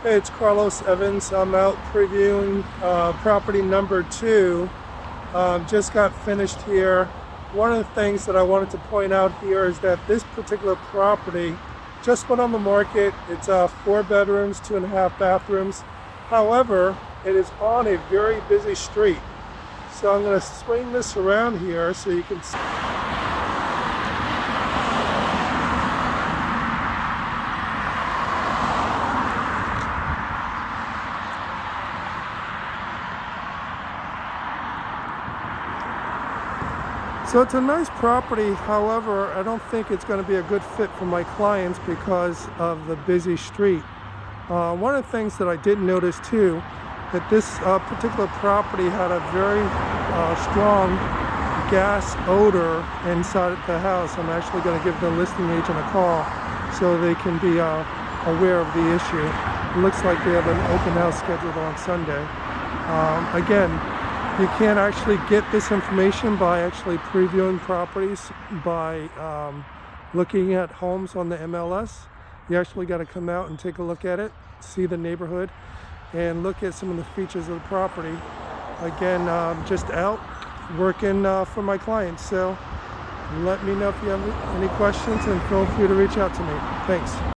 Hey, it's Carlos Evans. I'm out previewing property number 2. Just got finished here. One of the things that I wanted to point out here is that this particular property just went on the market. It's 4 bedrooms, 2.5 bathrooms. However, it is on a very busy street. So I'm going to swing this around here so you can see. So it's a nice property, however, I don't think it's going to be a good fit for my clients because of the busy street. One of the things that I did notice too, that this particular property had a very strong gas odor inside the house. I'm actually going to give the listing agent a call so they can be aware of the issue. It looks like they have an open house scheduled on Sunday. Again, you can't actually get this information by actually previewing properties by looking at homes on the MLS. You actually got to come out and take a look at it, see the neighborhood, and look at some of the features of the property. Again, just out working for my clients. So let me know if you have any questions and feel free to reach out to me. Thanks.